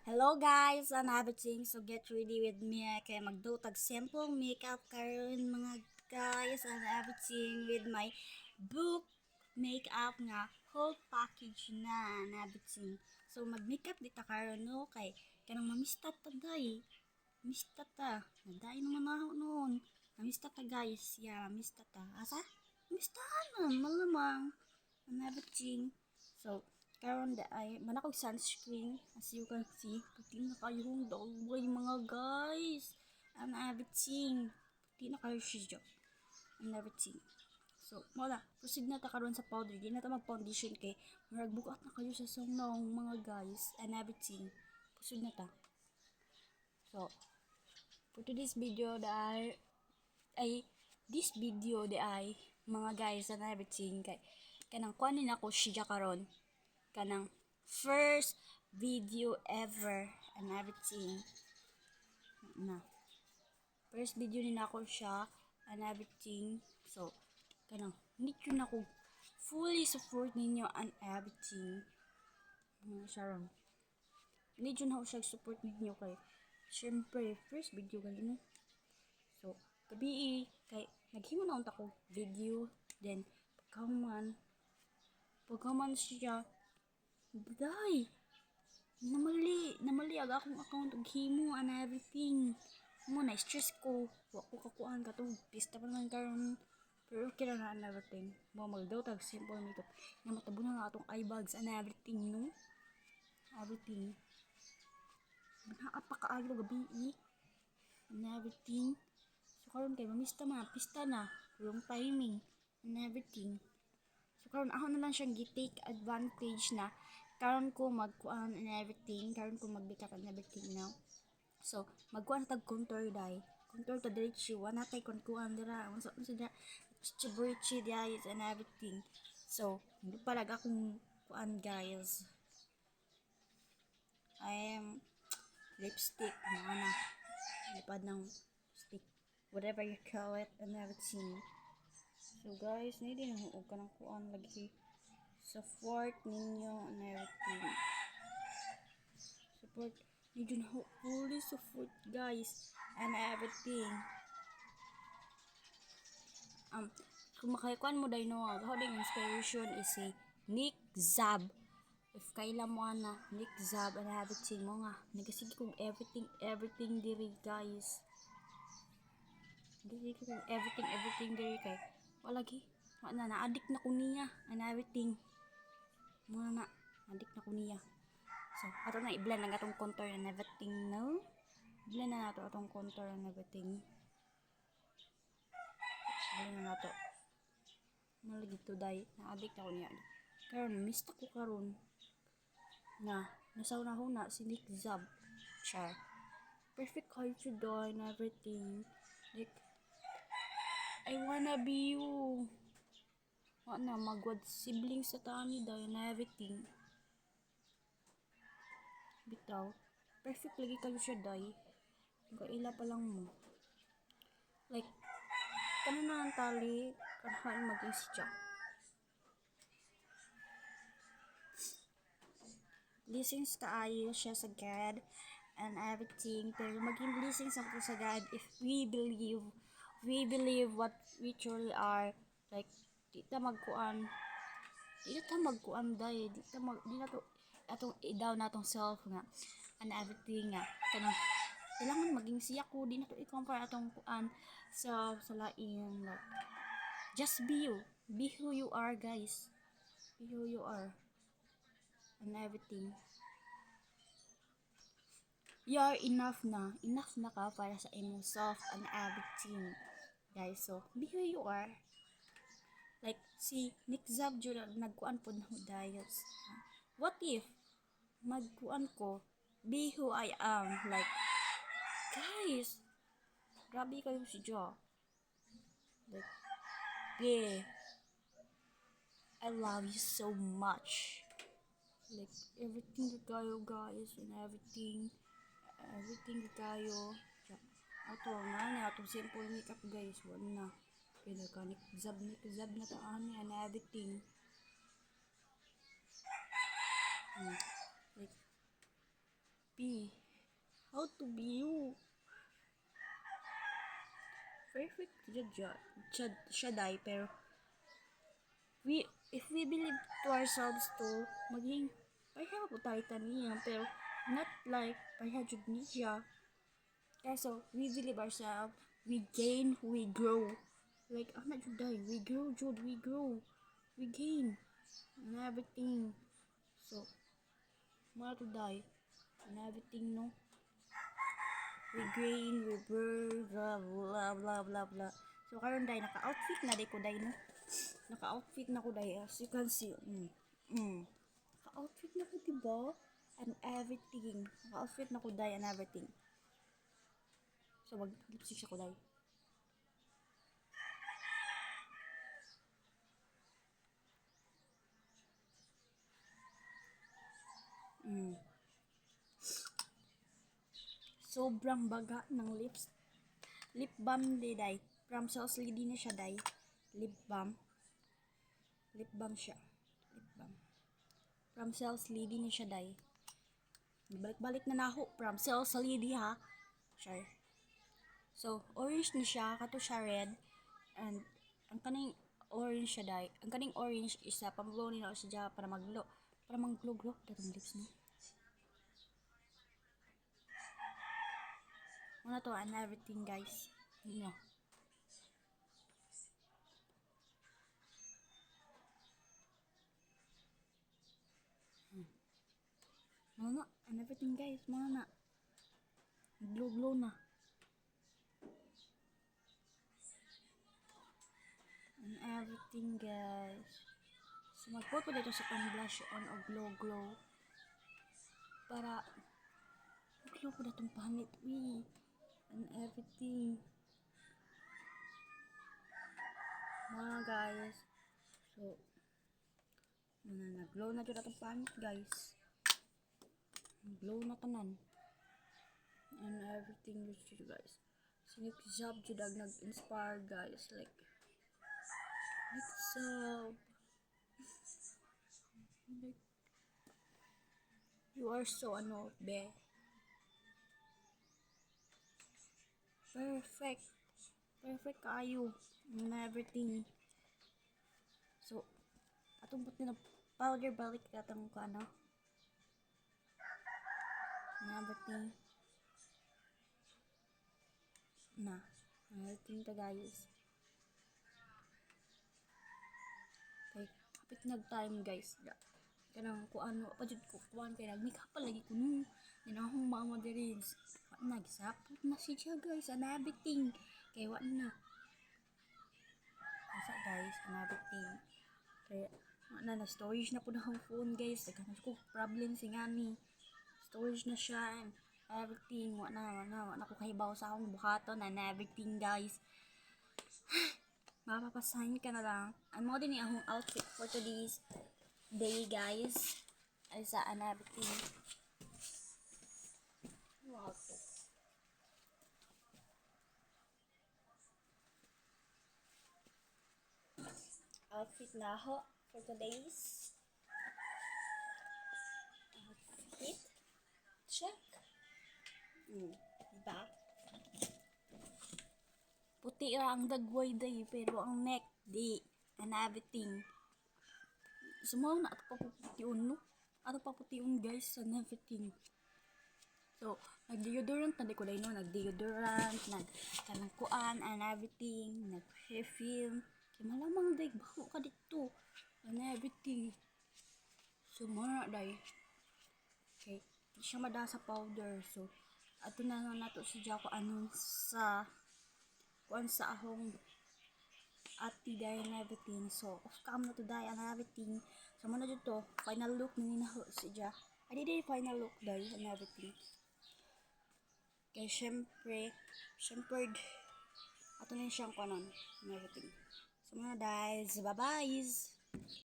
Hello guys, I'm Abiting. So get ready with me kay magdutag simple makeup karon mga guys. I'm Abiting with my book makeup nga whole package na Abiting. So mag-makeup dita karon no kay kanang mamista ta day. Mista ta. Naday naman ako noon. Mamista ta guys. Yeah, mamista ta. Asa? Mistahan malamang. I'm Abiting. So karon da ay manakog sunscreen as you can see puti na kayong daway mga guys ang everything puti na kayo siya ang everything so wala proceed na ta karon sa powder di na ta mag foundation kay murag bukat na kayo sa songnaong mga guys and everything proceed na ta so for today's video ay this video ay mga guys and everything kay kanang kuanin ako siya karon kanang first video ever and everything na first video ni nako siya and everything so kanang need yun ako fully support ninyo and everything Sharon need yun ako siya support ninyo kay syempre first video ganyan no so gabi kay naghimo na unta ko video then pagkaman siya Day, namali aga akong account og himo and everything. Mo na stress ko. Wa ko kakuan ka to. Pista pa naman karon. Pero okay na and everything. Mo magdaw tag simple makeup. Nga matabunan nga atong eye bags and everything no. Everything. Apa kaayo gabi and everything. So karon kay mamista mga pista na. Wrong timing and everything. So karon ako na lang siyang gi-take advantage na karon ko magkuan and everything, karon ko mag-makeup and everything now. So magkuan tag contour dai. Contour to diretso, wala tay kuan dira. Unsa dira chibrichi guys and everything. So hindi pa lag akong kuan guys. I am lipstick na lipad ng stick whatever you call it and everything. So guys, hindi na huog ka ng kuan lagi support ninyo and everything support ninyo na fully support guys and everything kung makaikuan mo dahil no how the inspiration is si Nick Zab if kaila mo na Nick Zab and everything mo nga nagasige kong everything diri guys nagasige kong everything diri kay walagi na na-addict na ko niya and everything muna na adik na ko niya so ato na i-blend ang atong contour and everything no blend na nato atong contour and everything blend na nato malagi to day na adik na ko niya karon mista ko karon na nasaw na huna si Nick Zab char perfect kayo today and everything like I wanna be you wa na magwad siblings sa tani daw and everything bitaw perfect lagi kayo siya day kaila pa lang mo like kanan na ang tali kanahan maging siya blessings kaayo siya sa God and everything pero maging blessings ako sa God if we believe what we truly are like di ta magkuan day di na to atong i-down natong self nga and everything nga kanang kailangan maging siya ko di na to i-compare atong kuan sa lain like just be who you are guys be who you are and everything you are enough na ka para sa imong self and everything guys so be who you are like si Nick Zab jud nagkuan pod na guys what if magkuan ko be who I am like guys grabe kayo si Jo like yeah I love you so much like everything kayo guys and everything kayo ato na atong simple makeup guys wala na kaya Nick Zab na taan and everything like be. How to be you. Perfect siya dahil, pero if we believe to ourselves to, maging pareha po tayo taniya, pero not like pareha jud niya. So, we believe ourselves, we gain, we grow. Like, not jud dahil, we grow jud, we grow. We gain. And everything. So, mga to dahil. And everything, no? We gain, we burn, blah, blah, blah, blah, blah. So, karon dahil, naka-outfit na day ko dahil, no? Naka-outfit na ko dahil, as you can see. Naka-outfit na ko, diba? And everything. Naka-outfit na ko dahil and everything. So, mag-lipstick siya ko dahil. Sobrang baga ng lips. Lip balm di day. From Sauce Lady na siya day. Lip balm. Lip balm siya. Lip balm. From Sauce Lady na siya day. Balik-balik na naho. From Sauce Lady ha. Sure. So, orange na siya. Kato siya red. And, ang kaning orange siya day. Ang kaning orange isa. Pamblow nila siya para mag-glow. Para mag-glow-glow. Datong lips no. Muna to and everything guys. You know. Muna and everything guys. Muna na. Glow-glow na. And everything guys. So mag-put ko dito sa pang blush on o glow-glow. Para glow ko na itong panit. And everything. Mga guys. So, nag-glow na dyan itong panit guys. Glow na tanan. And everything guys. So, nag-job dyan nag-inspire guys. Like so. Like, you are so be. Perfect. Perfect kayo. And everything. So, atong put na powder balik katang ko ano. And everything. Na. Everything ta guys. Okay. Kapit nag-time guys. Kanang ko ano. Pajud ko. Kuhan kay nag-makeup pa lagi ko nung. Yan akong mama diri. Nagsapot na siya guys. And everything. Kaya wala na. Asa guys. And everything. Kaya na storage na po na akong phone guys. Nagkakas ko problem si ngani. Storage na siya. And everything. Wala ko kahibaw sa akong buhaton. And everything guys. Mapapasahin ka na lang. Ang mga din akong outfit for today's day guys. Ay sa and everything. Wow. Outfit na ako for today's outfit. Check. Diba? Puti ra ang dagway day pero ang neck di and everything. Sumaw na ato paputiun no? Ato paputiun guys and everything. So, nag-deodorant na di ko no? Nag-deodorant, nag-kanangkuan and everything, nag-perfume. Kaya malamang day, baho ka dito and everything. So, mara day. Okay, di siya madasa powder. So, ato na nato siya ko anon sa kuan sa ahong ati day and everything. So, off cam na to day and everything. So, muna dito, final look na ninaho siya. Adi day final look day and everything. Kaya syempre, ato na siyang kanon and everything. So, muna guys, bye-bye!